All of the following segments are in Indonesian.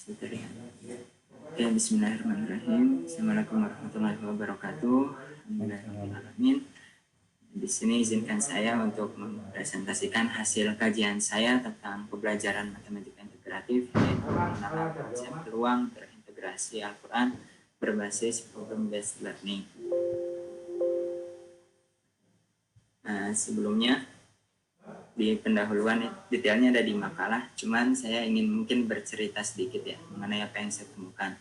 Oke, bismillahirrahmanirrahim. Assalamualaikum warahmatullahi wabarakatuh. Alhamdulillahirrahmanirrahim. Di sini izinkan saya untuk mempresentasikan hasil kajian saya tentang pembelajaran matematika integratif, yaitu mengenal konsep peluang terintegrasi Al-Quran berbasis problem-based learning. Sebelumnya, di pendahuluan detailnya ada di makalah, cuman saya ingin mungkin bercerita sedikit ya mengenai apa yang saya temukan.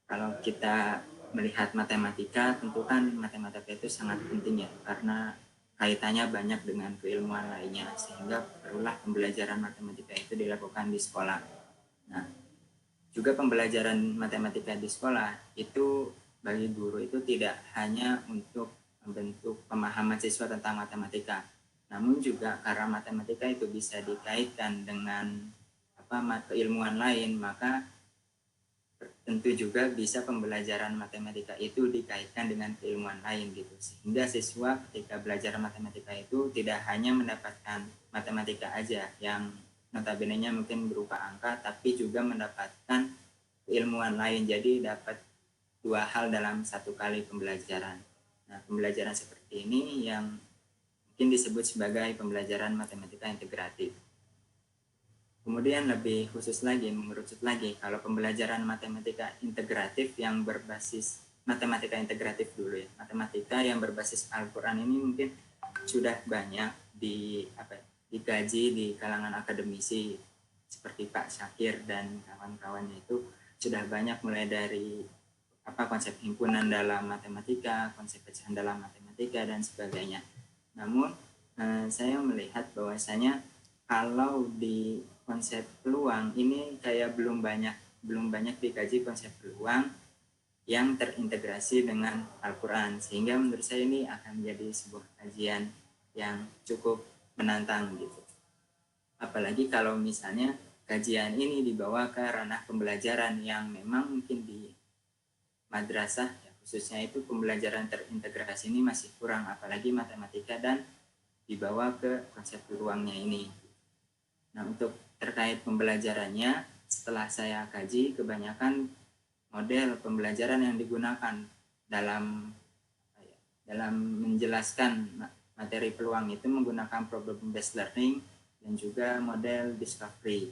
Kalau kita melihat matematika, tentu kan matematika itu sangat penting ya, karena kaitannya banyak dengan keilmuan lainnya, sehingga perlulah pembelajaran matematika itu dilakukan di sekolah. Nah, juga pembelajaran matematika di sekolah itu bagi guru itu tidak hanya untuk membentuk pemahaman siswa tentang matematika, namun juga karena matematika itu bisa dikaitkan dengan keilmuan lain, maka tentu juga bisa pembelajaran matematika itu dikaitkan dengan keilmuan lain gitu. Sehingga siswa ketika belajar matematika itu tidak hanya mendapatkan matematika aja yang notabene-nya mungkin berupa angka, tapi juga mendapatkan keilmuan lain. Jadi dapat dua hal dalam satu kali pembelajaran. Nah, pembelajaran seperti ini yang mungkin disebut sebagai pembelajaran matematika integratif. Kemudian lebih khusus lagi, mengerucut lagi, kalau pembelajaran matematika integratif yang berbasis matematika integratif dulu ya, matematika yang berbasis Al-Quran ini mungkin sudah banyak dikaji di kalangan akademisi seperti Pak Syakir dan kawan-kawannya. Itu sudah banyak, mulai dari konsep himpunan dalam matematika, konsep pecahan dalam matematika dan sebagainya. Namun saya melihat bahwasanya kalau di konsep peluang ini kayak belum banyak dikaji konsep peluang yang terintegrasi dengan Al-Quran, sehingga menurut saya ini akan menjadi sebuah kajian yang cukup menantang gitu. Apalagi kalau misalnya kajian ini dibawa ke ranah pembelajaran yang memang mungkin di madrasah ya, khususnya itu pembelajaran terintegrasi ini masih kurang, apalagi matematika, dan dibawa ke konsep peluangnya ini. Nah, untuk terkait pembelajarannya, setelah saya kaji, kebanyakan model pembelajaran yang digunakan dalam menjelaskan materi peluang itu menggunakan problem based learning dan juga model discovery.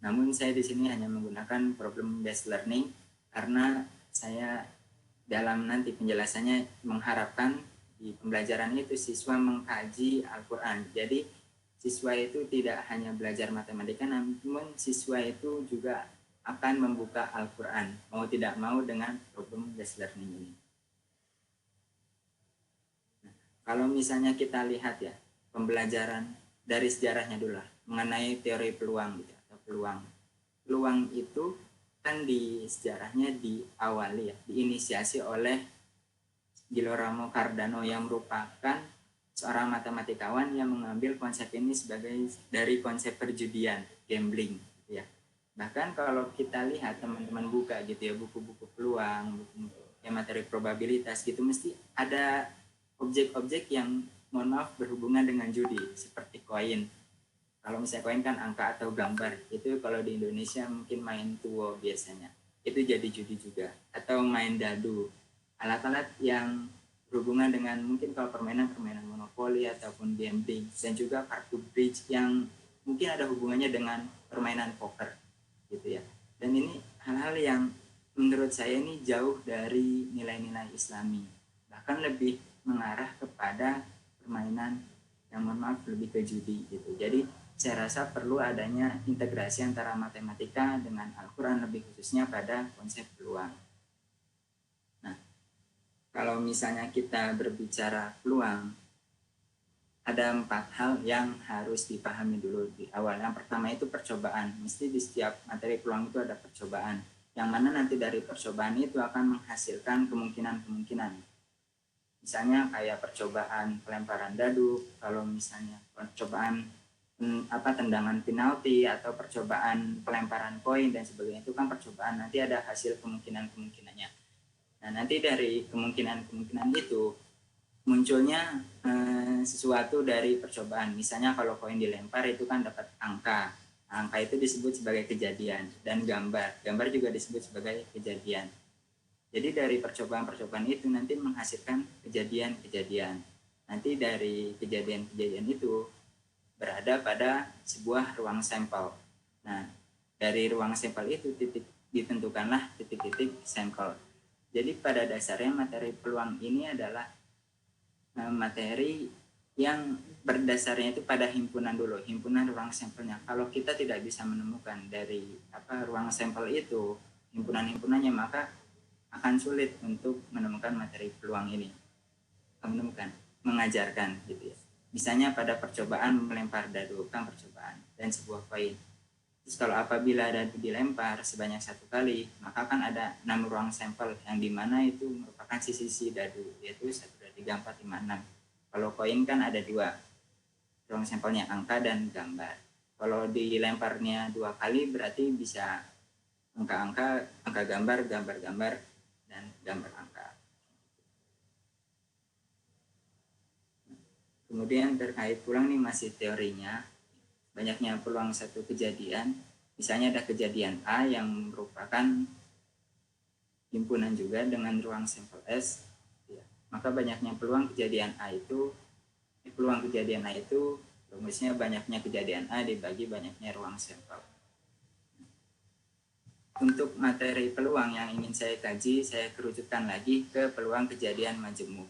Namun saya di sini hanya menggunakan problem based learning karena saya dalam nanti penjelasannya mengharapkan di pembelajaran itu siswa mengkaji Al-Quran. Jadi siswa itu tidak hanya belajar matematika, namun siswa itu juga akan membuka Al-Quran, mau tidak mau, dengan problem based learning ini. Nah, kalau misalnya kita lihat ya, pembelajaran dari sejarahnya dulu lah, mengenai teori peluang gitu, atau peluang. Peluang itu kan di sejarahnya diawali ya, diinisiasi oleh Girolamo Cardano yang merupakan seorang matematikawan yang mengambil konsep ini sebagai dari konsep perjudian, gambling gitu ya. Bahkan kalau kita lihat teman-teman buka gitu ya, buku-buku peluang, buku materi probabilitas gitu, mesti ada objek-objek yang berhubungan dengan judi, seperti koin. Kalau misalnya koin kan angka atau gambar, itu kalau di Indonesia mungkin main tuo biasanya, itu jadi judi juga. Atau main dadu, alat-alat yang berhubungan dengan mungkin kalau permainan monopoli ataupun gambling, dan juga kartu bridge yang mungkin ada hubungannya dengan permainan poker gitu ya. Dan ini hal-hal yang menurut saya ini jauh dari nilai-nilai Islami, bahkan lebih mengarah kepada permainan yang lebih ke judi gitu. Jadi saya rasa perlu adanya integrasi antara matematika dengan Al-Quran, lebih khususnya pada konsep peluang. Kalau misalnya kita berbicara peluang, ada 4 hal yang harus dipahami dulu di awal. Yang pertama itu percobaan. Mesti di setiap materi peluang itu ada percobaan, yang mana nanti dari percobaan itu akan menghasilkan kemungkinan-kemungkinan. Misalnya kayak percobaan pelemparan dadu, kalau misalnya percobaan tendangan penalti, atau percobaan pelemparan koin dan sebagainya, itu kan percobaan, nanti ada hasil kemungkinan-kemungkinannya. Nah, nanti dari kemungkinan-kemungkinan itu munculnya sesuatu dari percobaan. Misalnya kalau koin dilempar itu kan dapat angka. Angka itu disebut sebagai kejadian, dan gambar juga disebut sebagai kejadian. Jadi dari percobaan-percobaan itu nanti menghasilkan kejadian-kejadian. Nanti dari kejadian-kejadian itu berada pada sebuah ruang sampel. Nah, dari ruang sampel itu ditentukanlah titik-titik sampel. Jadi pada dasarnya materi peluang ini adalah materi yang berdasarnya itu pada himpunan dulu, himpunan ruang sampelnya. Kalau kita tidak bisa menemukan dari ruang sampel itu himpunan-himpunannya, maka akan sulit untuk menemukan materi peluang ini, mengajarkan gitu ya. Misalnya pada percobaan melempar dadu, kan percobaan dan sebuah koin. Terus kalau apabila dadu dilempar sebanyak 1 kali, maka kan ada 6 ruang sampel yang dimana itu merupakan sisi-sisi dadu, yaitu 1, 2, 3, 4, 5, 6. Kalau koin kan ada 2 ruang sampelnya, angka dan gambar. Kalau dilemparnya 2 kali berarti bisa angka-angka, angka gambar, gambar-gambar, dan gambar angka. Kemudian terkait peluang nih masih teorinya, banyaknya peluang satu kejadian. Misalnya ada kejadian A yang merupakan himpunan juga dengan ruang sampel S, ya, maka banyaknya peluang kejadian A itu, rumusnya banyaknya kejadian A dibagi banyaknya ruang sampel. Untuk materi peluang yang ingin saya kaji, saya kerucutkan lagi ke peluang kejadian majemuk.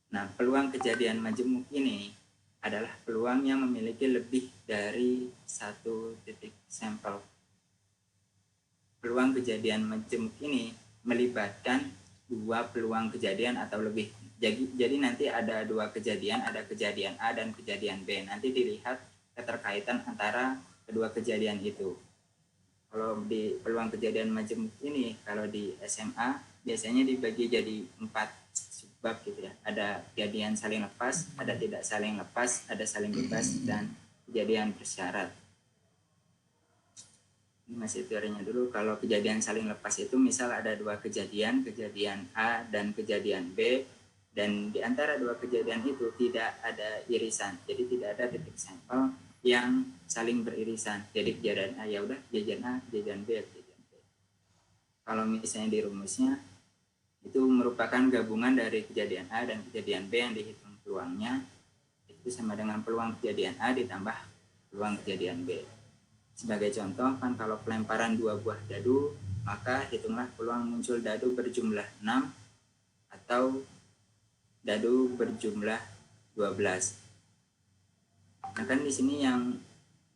Nah, peluang kejadian majemuk ini adalah peluang yang memiliki lebih dari 1 titik sampel. Peluang kejadian majemuk ini melibatkan 2 peluang kejadian atau lebih. Jadi nanti ada 2 kejadian, ada kejadian A dan kejadian B. Nanti dilihat keterkaitan antara kedua kejadian itu. Kalau di peluang kejadian majemuk ini, kalau di SMA biasanya dibagi jadi 4 subbab gitu ya. Ada kejadian saling lepas, ada tidak saling lepas, ada saling bebas, dan kejadian bersyarat. Ini masih teorinya dulu. Kalau kejadian saling lepas itu misal ada 2 kejadian, kejadian A dan kejadian B, dan di antara 2 kejadian itu tidak ada irisan, jadi tidak ada titik sampel yang saling beririsan. Jadi kejadian A ya udah kejadian A, kejadian B, kejadian B. Kalau misalnya di rumusnya itu merupakan gabungan dari kejadian A dan kejadian B yang dihitung peluangnya itu sama dengan peluang kejadian A ditambah peluang kejadian B. Sebagai contoh kan kalau pelemparan 2 buah dadu, maka hitunglah peluang muncul dadu berjumlah 6 atau dadu berjumlah 12. Nah kan di sini yang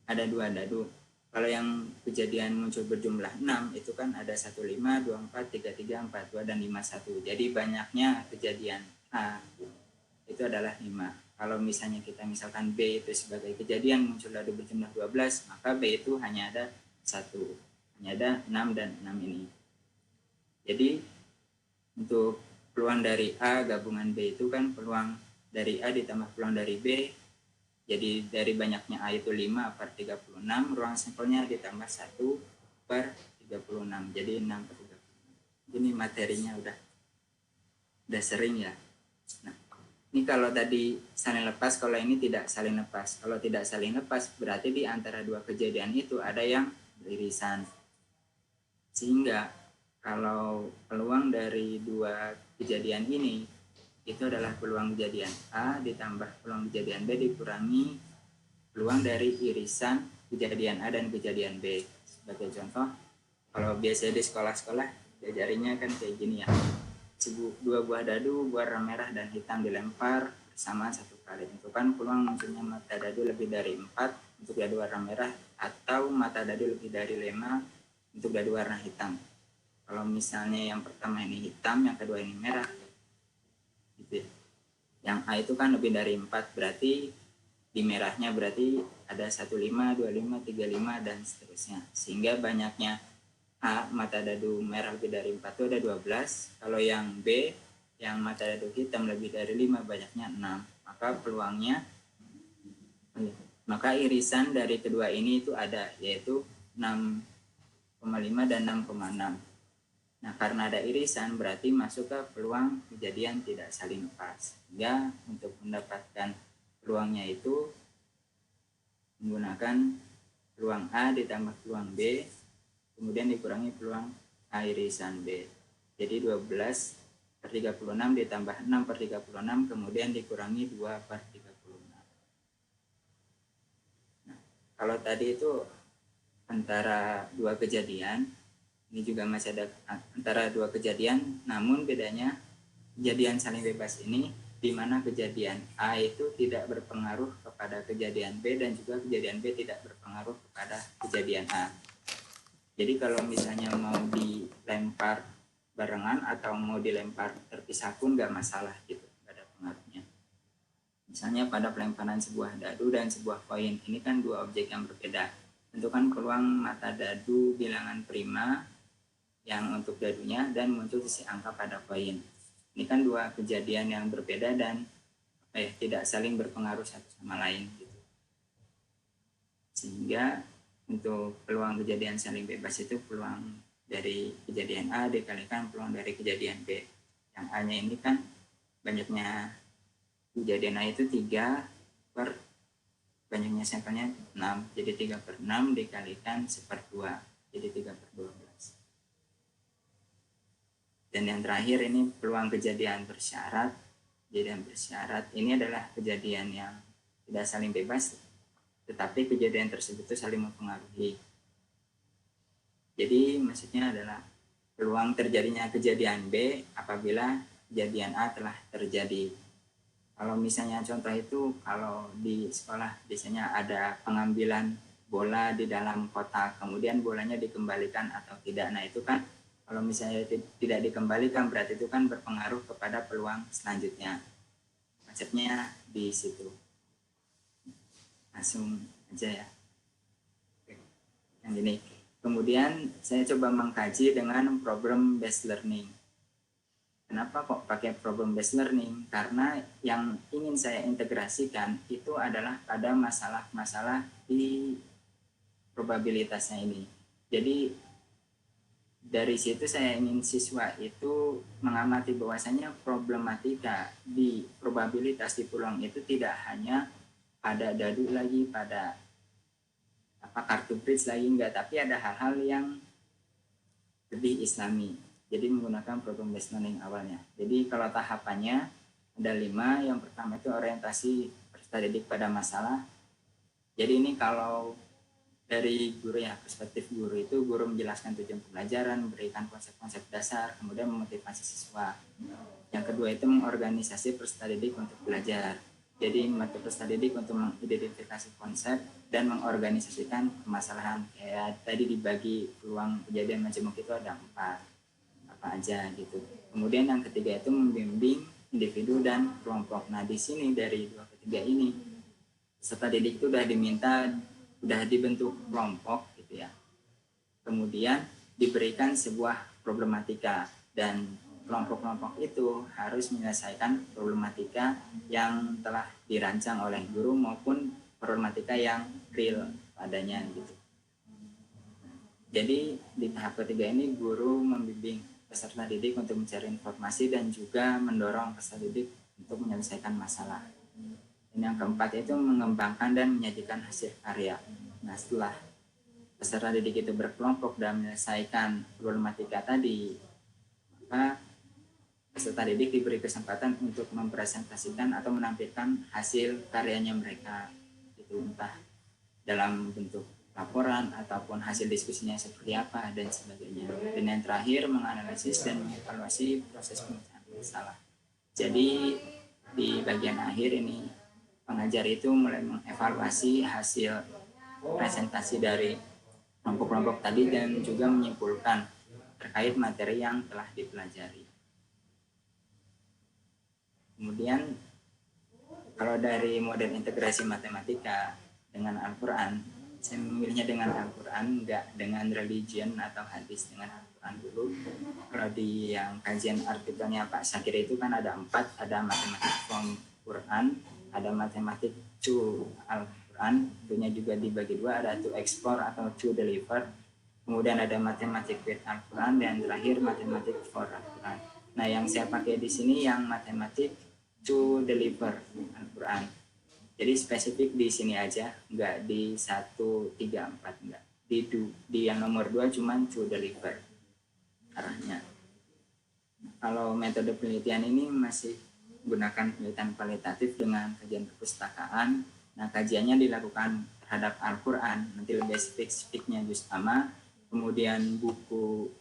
ada 2 dadu. Kalau yang kejadian muncul berjumlah 6 itu kan ada 15, 24, 33, 42 dan 51. Jadi banyaknya kejadian A itu adalah 5. Kalau misalnya kita misalkan B itu sebagai kejadian muncul dadu berjumlah 12, maka B itu hanya ada 1. Hanya ada 6 dan 6 ini. Jadi untuk peluang dari A gabungan B itu kan peluang dari A ditambah peluang dari B. Jadi dari banyaknya A itu 5 per 36, ruang sampelnya ditambah 1 per 36. Jadi 6 per 36. Ini materinya udah sering ya. Nah, ini kalau tadi saling lepas, kalau ini tidak saling lepas. Kalau tidak saling lepas berarti di antara 2 kejadian itu ada yang beririsan. Sehingga kalau peluang dari 2 kejadian ini itu adalah peluang kejadian A ditambah peluang kejadian B dikurangi peluang dari irisan kejadian A dan kejadian B. Sebagai contoh, kalau biasanya di sekolah-sekolah diajarinya kan kayak gini ya. 2 buah dadu warna merah dan hitam dilempar bersama 1 kali. Itu kan peluang munculnya mata dadu lebih dari 4 untuk dadu warna merah atau mata dadu lebih dari 5 untuk dadu warna hitam. Kalau misalnya yang pertama ini hitam, yang kedua ini merah, gitu. Yang A itu kan lebih dari 4, berarti di merahnya berarti ada 15, 25, 35 dan seterusnya. Sehingga banyaknya A mata dadu merah lebih dari 4 itu ada 12. Kalau yang B yang mata dadu hitam lebih dari 5 banyaknya 6. Maka irisan dari kedua ini itu ada, yaitu 6,5 dan 6,6. Nah, karena ada irisan berarti masuk ke peluang kejadian tidak saling lepas. Sehingga untuk mendapatkan peluangnya itu menggunakan peluang A ditambah peluang B, kemudian dikurangi peluang A irisan B. Jadi 12/36 ditambah 6/36, kemudian dikurangi 2/36. Nah, kalau tadi itu antara dua kejadian, ini juga masih ada antara dua kejadian, namun bedanya kejadian saling bebas ini di mana kejadian A itu tidak berpengaruh kepada kejadian B dan juga kejadian B tidak berpengaruh kepada kejadian A. Jadi kalau misalnya mau dilempar barengan atau mau dilempar terpisah pun nggak masalah gitu, nggak ada pengaruhnya. Misalnya pada pelemparan sebuah dadu dan sebuah koin, ini kan dua objek yang berbeda. Tentukan peluang mata dadu bilangan prima yang untuk dadunya dan muncul sisi angka pada koin. Ini kan dua kejadian yang berbeda dan tidak saling berpengaruh satu sama lain gitu. Sehingga untuk peluang kejadian saling bebas itu peluang dari kejadian A dikalikan peluang dari kejadian B. Yang A-nya ini kan banyaknya kejadian A itu 3 per banyaknya sampelnya 6. Jadi 3/6 dikalikan 1/2. Jadi 3/12. Dan yang terakhir ini peluang kejadian bersyarat. Kejadian bersyarat ini adalah kejadian yang tidak saling bebas, tetapi kejadian tersebut itu saling mempengaruhi. Jadi maksudnya adalah peluang terjadinya kejadian B apabila kejadian A telah terjadi. Kalau misalnya contoh itu kalau di sekolah biasanya ada pengambilan bola di dalam kotak, kemudian bolanya dikembalikan atau tidak. Nah itu kan kalau misalnya tidak dikembalikan berarti itu kan berpengaruh kepada peluang selanjutnya. Maksudnya di situ. Langsung aja ya. Yang ini. Kemudian saya coba mengkaji dengan problem based learning. Kenapa kok pakai problem based learning? Karena yang ingin saya integrasikan itu adalah pada masalah-masalah di probabilitasnya ini. Jadi dari situ saya ingin siswa itu mengamati bahwasanya problematika di probabilitas di peluang itu tidak hanya pada dadu lagi, pada kartu bridge lagi, enggak, tapi ada hal-hal yang lebih islami. Jadi menggunakan problem based learning awalnya. Jadi kalau tahapannya ada 5. Yang pertama itu orientasi peserta didik pada masalah. Jadi ini kalau dari guru ya, perspektif guru itu guru menjelaskan tujuan pembelajaran, memberikan konsep-konsep dasar, kemudian memotivasi siswa. Yang kedua itu mengorganisasi peserta didik untuk belajar. Jadi membantu peserta didik untuk mengidentifikasi konsep dan mengorganisasikan permasalahan. Kayak tadi dibagi peluang kejadian majemuk itu ada 4, apa aja gitu. Kemudian yang ketiga itu membimbing individu dan kelompok. Nah di sini dari dua ketiga ini peserta didik itu udah dibentuk kelompok gitu ya. Kemudian diberikan sebuah problematika dan kelompok-kelompok itu harus menyelesaikan problematika yang telah dirancang oleh guru maupun problematika yang real padanya gitu. Jadi di tahap ketiga ini guru membimbing peserta didik untuk mencari informasi dan juga mendorong peserta didik untuk menyelesaikan masalah. Dan yang keempat itu mengembangkan dan menyajikan hasil karya. Nah setelah peserta didik itu berkelompok dan menyelesaikan problematika tadi, maka peserta didik diberi kesempatan untuk mempresentasikan atau menampilkan hasil karyanya mereka. Itu entah dalam bentuk laporan ataupun hasil diskusinya seperti apa dan sebagainya. Dan yang terakhir menganalisis dan mengevaluasi proses pemecahan masalah. Jadi di bagian akhir ini pengajar itu mulai mengevaluasi hasil presentasi dari kelompok-kelompok tadi dan juga menyimpulkan terkait materi yang telah dipelajari. Kemudian kalau dari model integrasi matematika dengan Al-Quran, saya memilihnya dengan Al-Quran, enggak dengan religion atau hadis, dengan Al-Quran dulu. Kalau di yang kajian artikelnya Pak Syakir itu kan ada 4, ada matematik from Quran, ada matematik to Al-Quran, tentunya juga dibagi 2, ada to explore atau to deliver. Kemudian ada matematik with Al-Quran dan terakhir matematik for Al-Quran. Nah, yang saya pakai di sini yang matematik to deliver Al-Quran. Jadi spesifik di sini aja, nggak di 1, 3, 4, enggak. Di yang nomor 2 cuman to deliver arahnya. Kalau metode penelitian ini masih gunakan penelitian kualitatif dengan kajian perpustakaan. Nah, kajiannya dilakukan terhadap Al-Quran, nanti lebih spesifiknya juz amma, kemudian buku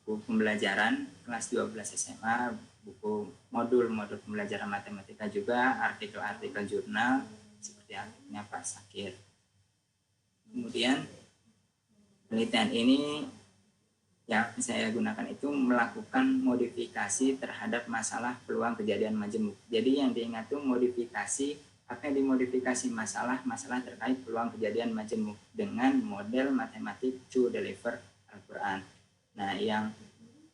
pembelajaran kelas 12 SMA, buku modul pembelajaran matematika juga, artikel-artikel jurnal seperti artikelnya Pak Sakir. Kemudian penelitian ini yang saya gunakan itu melakukan modifikasi terhadap masalah peluang kejadian majemuk. Jadi yang diingat itu modifikasi, apa yang dimodifikasi masalah terkait peluang kejadian majemuk dengan model matematik to deliver Al-Quran. Nah, yang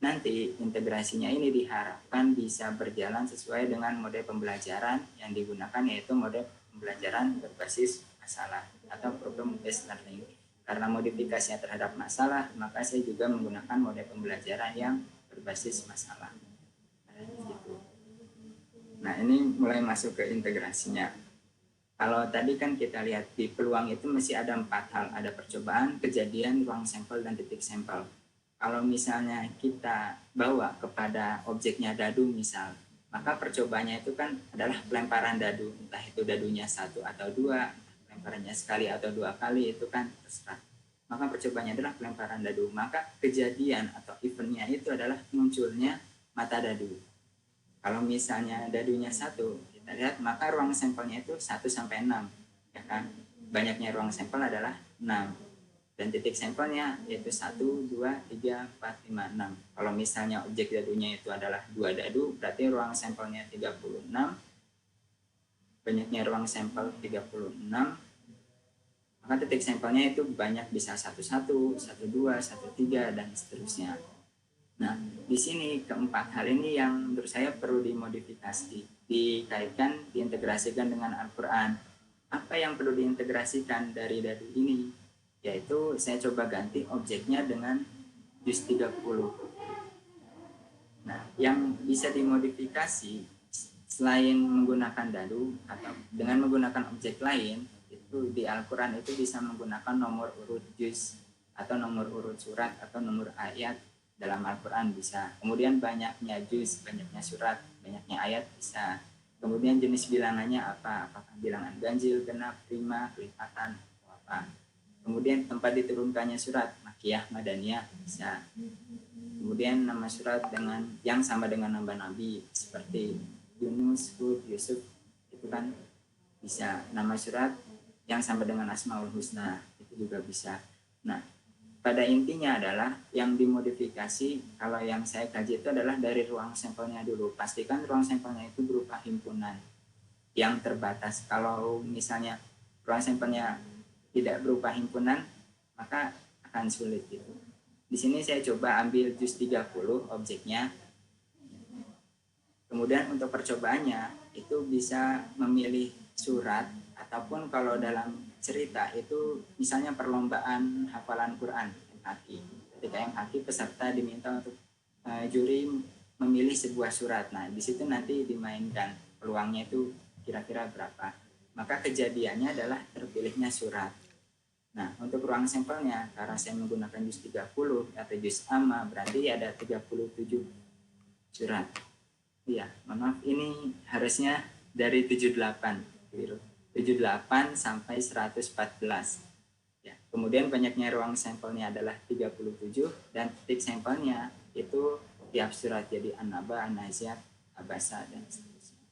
nanti integrasinya ini diharapkan bisa berjalan sesuai dengan model pembelajaran yang digunakan, yaitu model pembelajaran berbasis masalah atau problem based learning. Karena modifikasinya terhadap masalah, maka saya juga menggunakan model pembelajaran yang berbasis masalah. Nah, ini mulai masuk ke integrasinya. Kalau tadi kan kita lihat di peluang itu masih ada 4 hal. Ada percobaan, kejadian, ruang sampel, dan titik sampel. Kalau misalnya kita bawa kepada objeknya dadu misal, maka percobaannya itu kan adalah pelemparan dadu. Entah itu dadunya 1 atau 2, pelemparannya sekali atau 2 kali, itu kan terserah. Maka percobaannya adalah pelemparan dadu. Maka kejadian atau eventnya itu adalah munculnya mata dadu. Kalau misalnya dadunya 1, kita lihat maka ruang sampelnya itu 1 sampai 6, ya kan? Banyaknya ruang sampel adalah 6. Dan titik sampelnya yaitu 1, 2, 3, 4, 5, 6. Kalau misalnya objek dadunya itu adalah 2 dadu, berarti ruang sampelnya 36. Banyaknya ruang sampel 36, maka titik sampelnya itu banyak, bisa 11, 12, 13, dan seterusnya. Nah, di sini keempat hal ini yang menurut saya perlu dimodifikasi, dikaitkan, diintegrasikan dengan Al-Quran. Apa yang perlu diintegrasikan dari dadu ini? Yaitu saya coba ganti objeknya dengan juz 30. Nah, yang bisa dimodifikasi selain menggunakan dadu atau dengan menggunakan objek lain, itu di Al-Quran itu bisa menggunakan nomor urut juz atau nomor urut surat atau nomor ayat dalam Al-Quran bisa. Kemudian banyaknya juz, banyaknya surat, banyaknya ayat bisa. Kemudian jenis bilangannya apa? Apakah bilangan ganjil, genap, prima, kelipatan, atau apa? Kemudian tempat diturunkannya surat, Makkiyah, Madaniyah bisa. Kemudian nama surat dengan yang sama dengan nama nabi seperti Yunus, Hud, Yusuf, itu kan bisa. Nama surat yang sama dengan Asmaul Husna, itu juga bisa. Nah, pada intinya adalah yang dimodifikasi, kalau yang saya kaji itu adalah dari ruang sampelnya dulu. Pastikan ruang sampelnya itu berupa himpunan yang terbatas. Kalau misalnya ruang sampelnya tidak berupa himpunan, maka akan sulit gitu. Di sini saya coba ambil juz 30 objeknya. Kemudian untuk percobaannya itu bisa memilih surat, ataupun kalau dalam cerita itu misalnya perlombaan hafalan Quran MHQ. Ketika MHQ peserta diminta untuk juri memilih sebuah surat. Nah, di situ nanti dimainkan peluangnya itu kira-kira berapa. Maka kejadiannya adalah terpilihnya surat. Nah, untuk ruang sampelnya karena saya menggunakan juz 30 atau juz amma, berarti ada 37 surat. Iya, maaf, ini harusnya dari 78, 78 sampai 114. Ya, kemudian banyaknya ruang sampelnya adalah 37 dan titik sampelnya itu tiap surat, jadi An-Naba, An-Naziat, Abasa, dan seterusnya.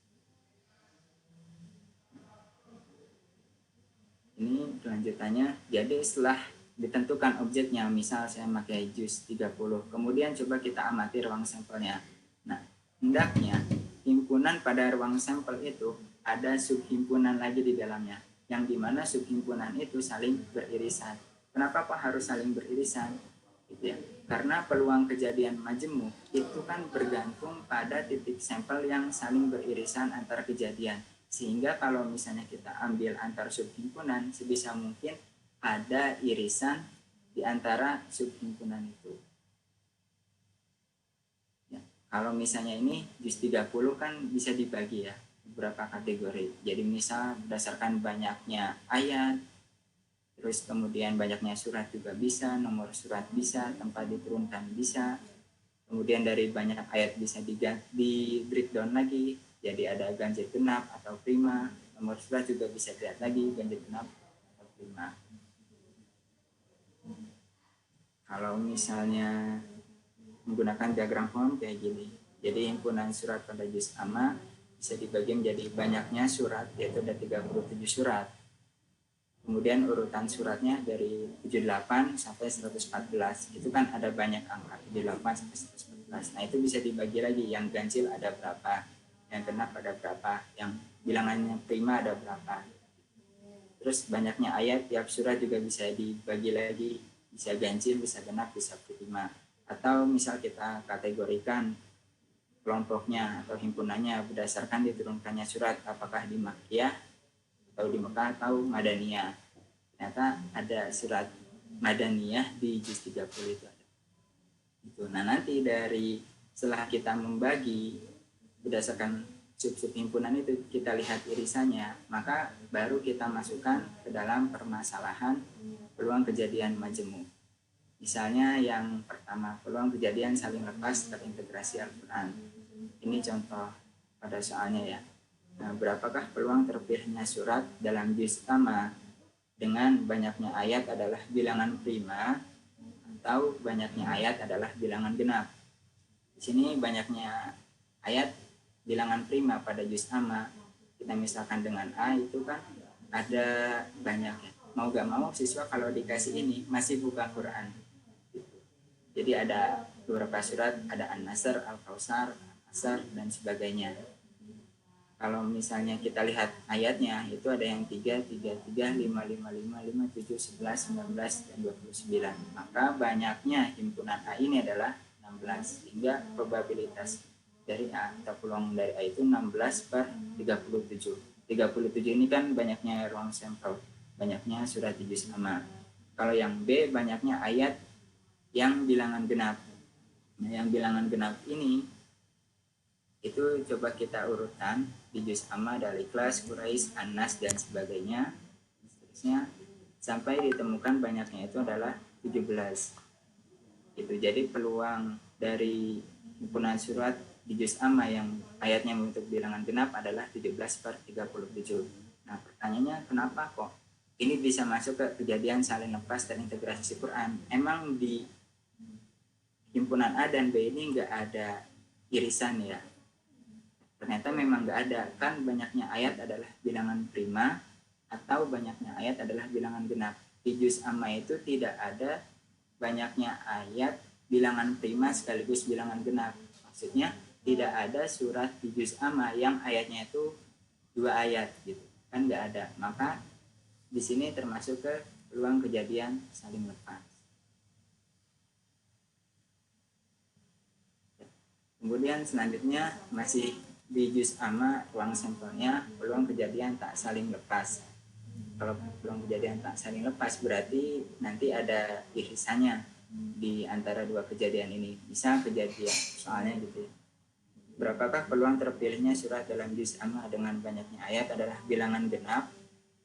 Ini kelanjutannya. Jadi setelah ditentukan objeknya, misal saya pakai juz 30, kemudian coba kita amati ruang sampelnya. Nah, hendaknya himpunan pada ruang sampel itu ada subhimpunan lagi di dalamnya, yang dimana subhimpunan itu saling beririsan. Kenapa Pak harus saling beririsan? Gitu ya. Karena peluang kejadian majemuk itu kan bergantung pada titik sampel yang saling beririsan antar kejadian. Sehingga kalau misalnya kita ambil antar subhimpunan, sebisa mungkin ada irisan di antara subhimpunan itu. Ya, kalau misalnya ini juz 30 kan bisa dibagi ya. beberapa kategori. Jadi misal berdasarkan banyaknya ayat, terus kemudian banyaknya surat juga bisa, nomor surat bisa, tempat diturunkan bisa, kemudian dari banyak ayat bisa di breakdown lagi, jadi ada ganjil genap atau prima, nomor surat juga bisa dilihat lagi ganjil genap atau prima. Kalau misalnya menggunakan diagram form kayak gini, jadi himpunan surat pada juz amma bisa dibagi menjadi banyaknya surat, yaitu ada 37 surat. Kemudian urutan suratnya dari 78 sampai 114. Itu kan ada banyak angka, 78 sampai 114. Nah, itu bisa dibagi lagi, yang ganjil ada berapa, yang genap ada berapa, yang bilangannya prima ada berapa. Terus banyaknya ayat, tiap surat juga bisa dibagi lagi, bisa ganjil, bisa genap, bisa prima. Atau misal kita kategorikan kelompoknya atau himpunannya berdasarkan diturunkannya surat, apakah di Makkiyah atau di Mekah atau Madaniyah. Ternyata ada surat Madaniyah di juz 30 itu ada. Nah, nanti dari setelah kita membagi berdasarkan sub-sub himpunan itu, kita lihat irisannya, maka baru kita masukkan ke dalam permasalahan peluang kejadian majmu. Misalnya yang pertama, peluang kejadian saling lepas terintegrasi Al-Quran. Ini contoh pada soalnya ya. Nah, berapakah peluang terpilihnya surat dalam juz amma dengan banyaknya ayat adalah bilangan prima atau banyaknya ayat adalah bilangan genap? Di sini banyaknya ayat bilangan prima pada juz amma, kita misalkan dengan A itu kan ada banyak ya. Mau gak mau siswa kalau dikasih ini masih buka Quran. Jadi ada beberapa surat, ada An-Nasr, Al-Kautsar, Al-Asr, dan sebagainya. Kalau misalnya kita lihat ayatnya, itu ada yang 3, 3, 3, 5, 5, 5, 5, 7, 11, 19, dan 29. Maka banyaknya himpunan A ini adalah 16. Sehingga probabilitas dari A atau peluang dari A itu 16 per 37. 37 ini kan banyaknya ruang sampel, banyaknya surat juz amma. Kalau yang B banyaknya ayat yang bilangan genap. Nah, yang bilangan genap ini itu coba kita urutan di juz amma ada Al-Ikhlas, Quraisy, An-Nas, dan sebagainya, seterusnya sampai ditemukan banyaknya itu adalah 17. Itu jadi peluang dari himpunan surat di juz amma yang ayatnya membentuk bilangan genap adalah 17 per 37. Nah, pertanyaannya kenapa kok ini bisa masuk ke kejadian saling lepas dan integrasi Quran? Emang di himpunan A dan B ini nggak ada irisan ya? Ternyata memang nggak ada. Kan banyaknya ayat adalah bilangan prima atau banyaknya ayat adalah bilangan genap. Di juz amma itu tidak ada banyaknya ayat bilangan prima sekaligus bilangan genap. Maksudnya tidak ada surat di juz amma yang ayatnya itu 2 ayat gitu. Kan nggak ada. Maka di sini termasuk ke peluang kejadian saling lepas. Kemudian selanjutnya masih di juz amma ruang sampelnya peluang kejadian tak saling lepas. Kalau peluang kejadian tak saling lepas berarti nanti ada irisannya di antara dua kejadian ini. Bisa kejadian soalnya gitu ya. Berapakah peluang terpilihnya surat dalam juz amma dengan banyaknya ayat adalah bilangan genap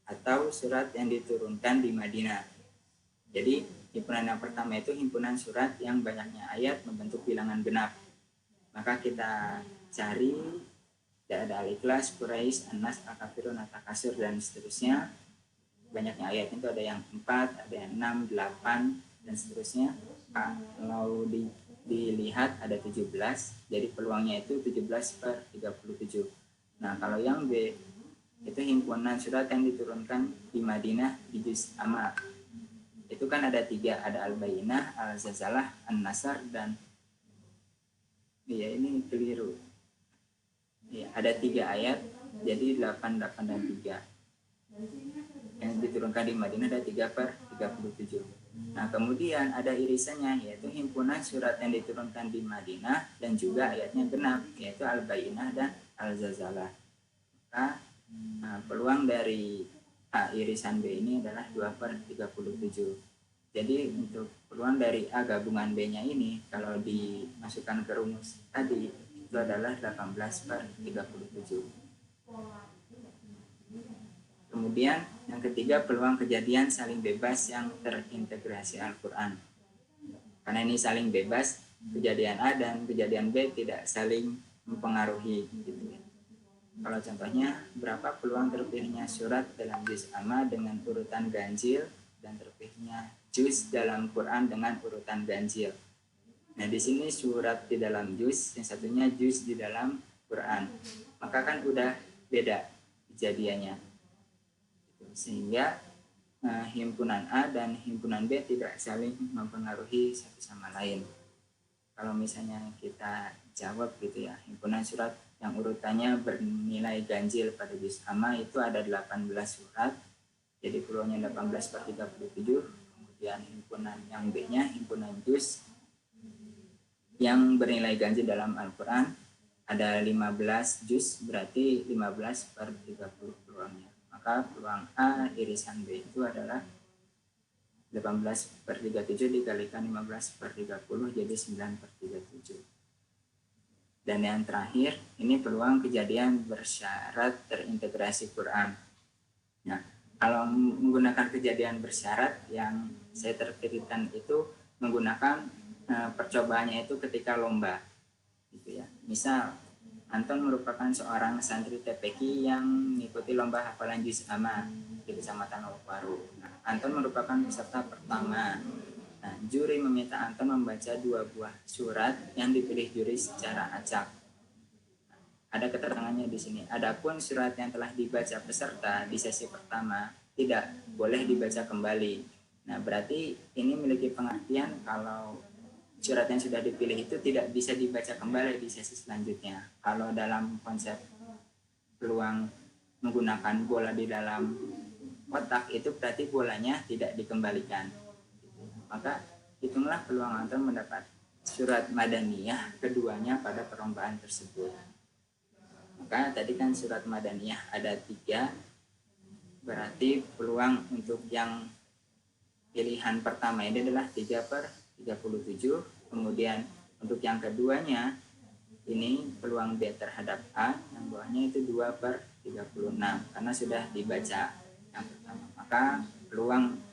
atau surat yang diturunkan di Madinah? Jadi himpunan yang pertama itu himpunan surat yang banyaknya ayat membentuk bilangan genap. Maka kita cari ada Al-Ikhlas, Quraisy, An-Nas, Al-Kafirun, At-Takasur, dan seterusnya. Banyaknya ayat itu ada yang 4, ada yang 6, 8, dan seterusnya. Kalau dilihat ada 17, jadi peluangnya itu 17 per 37. Nah, kalau yang B itu himpunan surat yang diturunkan di Madinah di juz amma. Itu kan ada 3, ada Al-Bayyinah, Al-Zazalah, An-Nasr, dan ini keliru. Ya, ada 3 ayat, jadi 8, 8, dan 3. Yang diturunkan di Madinah ada 3 per 37. Nah, kemudian ada irisannya, yaitu himpunan surat yang diturunkan di Madinah dan juga ayatnya genap, yaitu Al-Bayyinah dan Al-Zazalah. Maka peluang dari irisan B ini adalah 2 per 37. Jadi untuk peluang dari A gabungan B-nya ini, kalau dimasukkan ke rumus tadi, itu adalah 18 per 37. Kemudian yang ketiga, peluang kejadian saling bebas yang terintegrasi Al-Quran. Karena ini saling bebas, kejadian A dan kejadian B tidak saling mempengaruhi gitu ya. Kalau contohnya, berapa peluang terpilihnya surat dalam juz amma dengan urutan ganjil dan terpilihnya juz dalam Quran dengan urutan ganjil. Nah, di sini surat di dalam juz, yang satunya juz di dalam Quran. Maka kan udah beda kejadiannya. Sehingga himpunan A dan himpunan B tidak saling mempengaruhi satu sama lain. Kalau misalnya kita jawab gitu ya, himpunan surat yang urutannya bernilai ganjil pada juz amma itu ada 18 surat, jadi peluangnya 18/37. Kemudian himpunan yang B-nya, himpunan juz yang bernilai ganjil dalam Al-Quran ada 15 juz, berarti 15/30 peluangnya. Maka peluang A irisan B itu adalah 18/37 dikalikan 15/30, jadi 9/37. Dan yang terakhir, ini peluang kejadian bersyarat terintegrasi Quran. Nah, kalau menggunakan kejadian bersyarat yang saya terpikirkan itu menggunakan percobaannya itu ketika lomba, gitu ya. Misal, Anton merupakan seorang santri TPQ yang mengikuti lomba hafalan juz amma di Kecamatan Waru. Nah, Anton merupakan peserta pertama. Nah, juri meminta Anton membaca 2 buah surat yang dipilih juri secara acak. Ada keterangannya di sini. Adapun surat yang telah dibaca peserta di sesi pertama tidak boleh dibaca kembali. Nah, berarti ini memiliki pengertian kalau surat yang sudah dipilih itu tidak bisa dibaca kembali di sesi selanjutnya. Kalau dalam konsep peluang menggunakan bola di dalam kotak itu berarti bolanya tidak dikembalikan. Maka hitunglah peluang Anton mendapat surat Madaniyah keduanya pada perlombaan tersebut. Maka tadi kan surat Madaniyah ada 3, berarti peluang untuk yang pilihan pertama ini adalah 3/37. Kemudian untuk yang keduanya ini peluang B terhadap A, yang bawahnya itu 2/36 karena sudah dibaca yang pertama. Maka peluang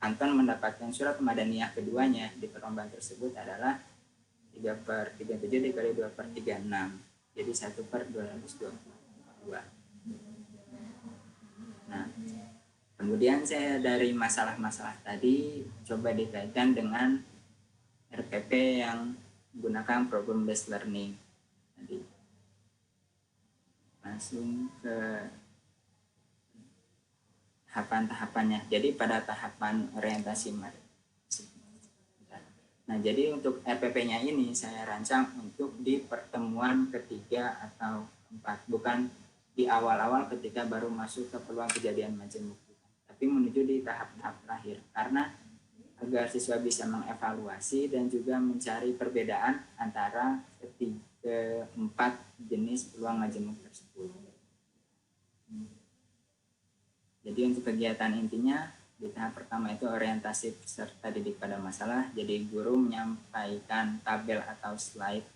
Anton mendapatkan surat Madaniyah keduanya di perlombaan tersebut adalah 3/37 dikali 2/36, jadi 1/222. Nah, kemudian saya dari masalah-masalah tadi coba dikaitkan dengan RPP yang menggunakan problem based learning. Jadi langsung ke tahapan-tahapannya. Jadi pada tahapan orientasi Nah, jadi untuk RPP-nya ini saya rancang untuk di pertemuan ketiga atau keempat, bukan di awal-awal ketika baru masuk ke peluang kejadian majemuk, tapi menuju di tahap-tahap terakhir, karena agar siswa bisa mengevaluasi dan juga mencari perbedaan antara keempat jenis peluang majemuk tersebut. Jadi untuk kegiatan intinya di tahap pertama itu orientasi peserta didik pada masalah. Jadi guru menyampaikan tabel atau slide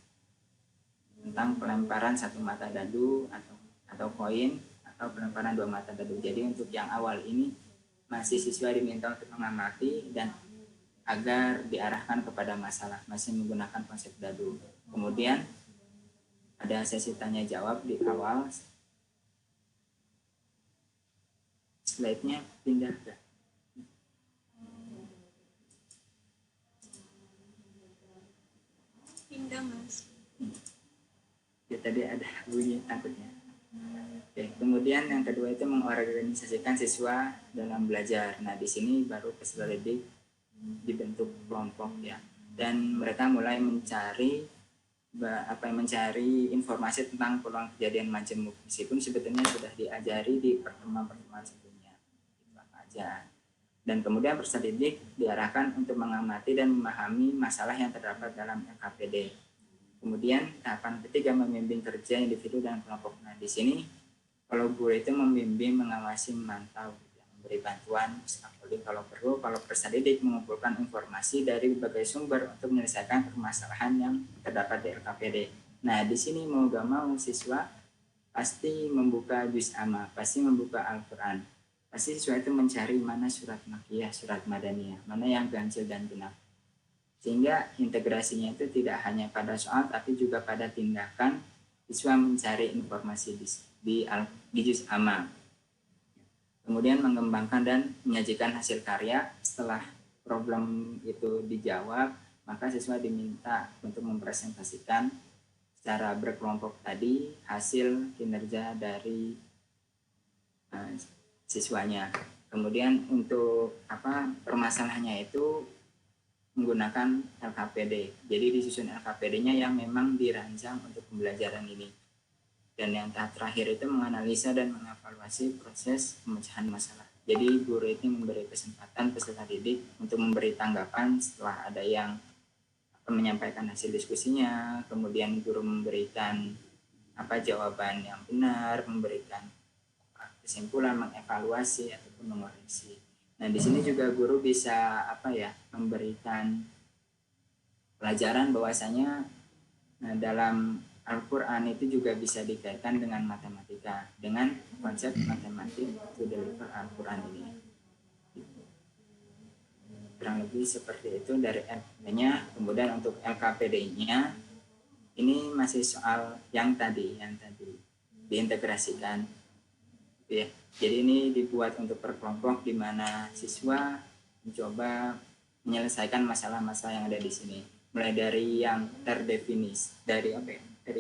tentang pelemparan 1 mata dadu atau koin atau pelemparan 2 mata dadu. Jadi untuk yang awal ini masih siswa diminta untuk mengamati dan agar diarahkan kepada masalah, masih menggunakan konsep dadu. Kemudian ada sesi tanya jawab di awal. Slide-nya pindah ke pindah mas. Ya tadi ada bunyi takutnya. Oke, kemudian yang kedua itu mengorganisasikan siswa dalam belajar. Nah, di sini baru peserta didik dibentuk kelompok ya, dan mereka mulai mencari informasi tentang peluang kejadian majemuk, meskipun sebetulnya sudah diajari di pertemuan-pertemuan sebelumnya. Itu apa aja. Dan kemudian peserta didik diarahkan untuk mengamati dan memahami masalah yang terdapat dalam LKPD. Kemudian tahapan ketiga membimbing kerja individu dan kelompok. Nah, di sini kalau guru itu membimbing, mengawasi, memantau, memberi bantuan, scaffolding kalau perlu. Kalau peserta didik mengumpulkan informasi dari berbagai sumber untuk menyelesaikan permasalahan yang terdapat di LKPD. Nah, di sini mau gak mau siswa pasti membuka juz amma, pasti membuka Al-Quran. Pasti siswa itu mencari mana surat Makkiyah, surat Madaniyah, mana yang ganjil dan genap. Sehingga integrasinya itu tidak hanya pada soal, tapi juga pada tindakan siswa mencari informasi di juz amma. Kemudian mengembangkan dan menyajikan hasil karya. Setelah problem itu dijawab, maka siswa diminta untuk mempresentasikan secara berkelompok tadi hasil kinerja dari siswanya. Kemudian untuk permasalahannya itu menggunakan LKPD. Jadi disusun LKPD-nya yang memang dirancang untuk pembelajaran ini. Dan yang tahap terakhir itu menganalisa dan mengevaluasi proses pemecahan masalah. Jadi guru itu memberi kesempatan peserta didik untuk memberi tanggapan setelah ada yang menyampaikan hasil diskusinya, kemudian guru memberikan jawaban yang benar, memberikan kesimpulan, mengevaluasi ataupun mengoreksi. Nah, di sini juga guru bisa memberikan pelajaran bahwasanya dalam Al-Quran itu juga bisa dikaitkan dengan matematika, dengan konsep matematik to deliver Al-Quran ini. Kurang lebih seperti itu dari LKPD-nya. Kemudian untuk LKPD-nya ini masih soal yang tadi diintegrasikan, ya. Jadi ini dibuat untuk per kelompok di mana siswa mencoba menyelesaikan masalah-masalah yang ada di sini, mulai dari yang terdefinis, dari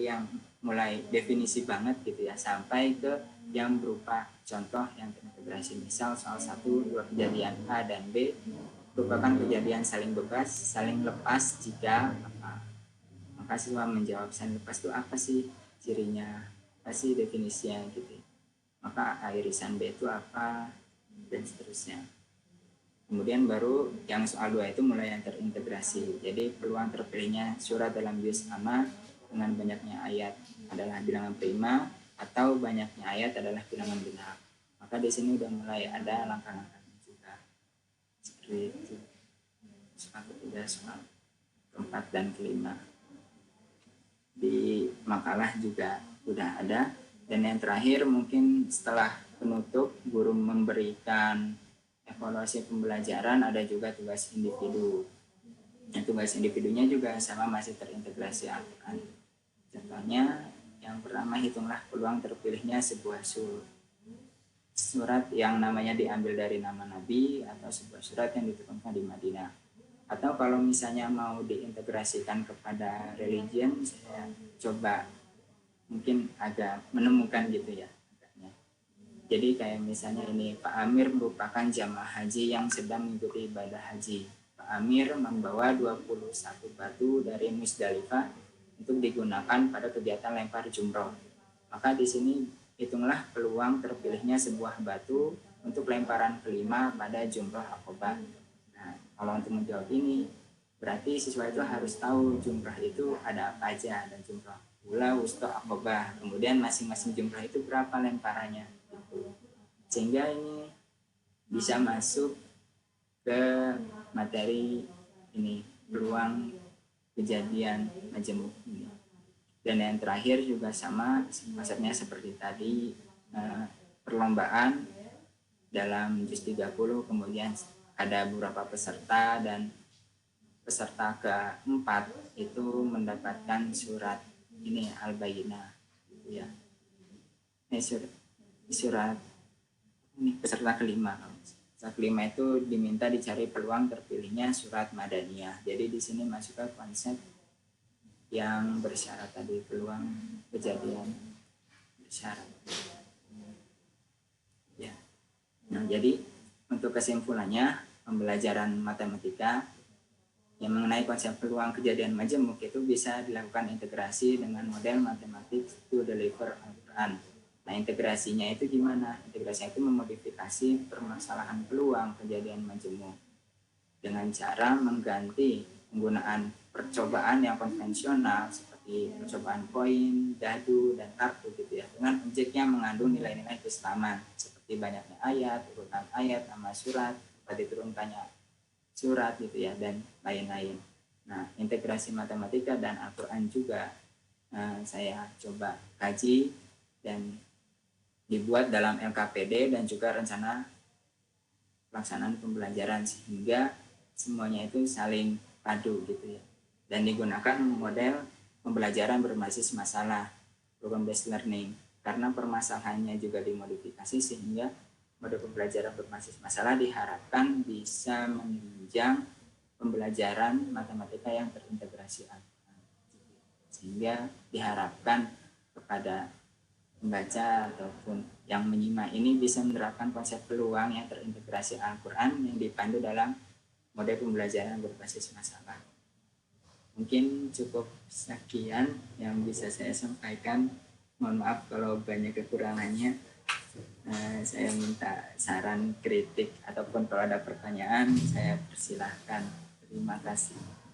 yang mulai definisi banget gitu ya, sampai ke yang berupa contoh yang terintegrasi. Misal soal 1, 2 kejadian A dan B merupakan kejadian saling bebas, saling lepas jika apa. Maka siswa menjawab saling lepas itu apa sih cirinya, apa sih definisinya gitu. Maka irisan B itu apa, dan seterusnya. Kemudian baru yang soal 2 itu mulai yang terintegrasi. Jadi peluang terpilihnya surat dalam juz amma dengan banyaknya ayat adalah bilangan prima atau banyaknya ayat adalah bilangan genap. Maka di sini udah mulai ada langkah-langkahnya juga. Seperti itu. Soal ketiga, soal keempat dan kelima. Di makalah juga udah ada. Dan yang terakhir mungkin setelah penutup guru memberikan evaluasi pembelajaran, ada juga tugas individu. Yang tugas individunya juga sama masih terintegrasi Al-Quran. Contohnya yang pertama, hitunglah peluang terpilihnya sebuah surat yang namanya diambil dari nama Nabi atau sebuah surat yang diturunkan di Madinah. Atau kalau misalnya mau diintegrasikan kepada religion, saya coba mungkin agak menemukan gitu ya. Jadi kayak misalnya ini, Pak Amir merupakan jamaah haji yang sedang mengikuti ibadah haji. Pak Amir membawa 21 batu dari Musdalifah untuk digunakan pada kegiatan lempar jumroh. Maka di sini hitunglah peluang terpilihnya sebuah batu untuk lemparan kelima pada jumroh Aqobah. Nah, kalau untuk menjawab ini, berarti siswa itu harus tahu jumroh itu ada apa aja, ada jumroh Ula, Wusta, Aqobah. Kemudian masing-masing jumroh itu berapa lemparannya. Gitu. Sehingga ini bisa masuk ke materi ini, peluang kejadian majemuk ini. Dan yang terakhir juga sama, konsepnya seperti tadi, perlombaan dalam juz 30, kemudian ada beberapa peserta dan peserta keempat itu mendapatkan surat ini Al-Bayyinah gitu ya. Surat ini peserta kelima. Peserta kelima itu diminta dicari peluang terpilihnya surat Madaniyah. Jadi di sini masuk ke konsep yang bersyarat tadi, peluang kejadian bersyarat. Ya. Nah, jadi untuk kesimpulannya, pembelajaran matematika yang mengenai konsep peluang kejadian majemuk itu bisa dilakukan integrasi dengan model matematik to deliver Al-Quran. Nah, integrasinya itu gimana? Integrasinya itu memodifikasi permasalahan peluang kejadian majemuk dengan cara mengganti penggunaan percobaan yang konvensional seperti percobaan koin, dadu, dan kartu gitu ya, dengan objek yang mengandung nilai-nilai keislaman seperti banyaknya ayat, urutan ayat, nama surat, tempat diturunkannya surat gitu ya, dan lain-lain. Nah, integrasi matematika dan Al-Quran juga saya coba kaji dan dibuat dalam LKPD dan juga rencana pelaksanaan pembelajaran, sehingga semuanya itu saling padu gitu ya, dan digunakan model pembelajaran berbasis masalah, program based learning, karena permasalahannya juga dimodifikasi sehingga model pembelajaran berbasis masalah diharapkan bisa menunjang pembelajaran matematika yang terintegrasi, sehingga diharapkan kepada membaca ataupun yang menyimak ini bisa menerapkan konsep peluang yang terintegrasi Al-Quran yang dipandu dalam model pembelajaran berbasis masalah. Mungkin cukup sekian yang bisa saya sampaikan. Mohon maaf kalau banyak kekurangannya. Saya minta saran, kritik, ataupun kalau ada pertanyaan saya persilahkan. Terima kasih.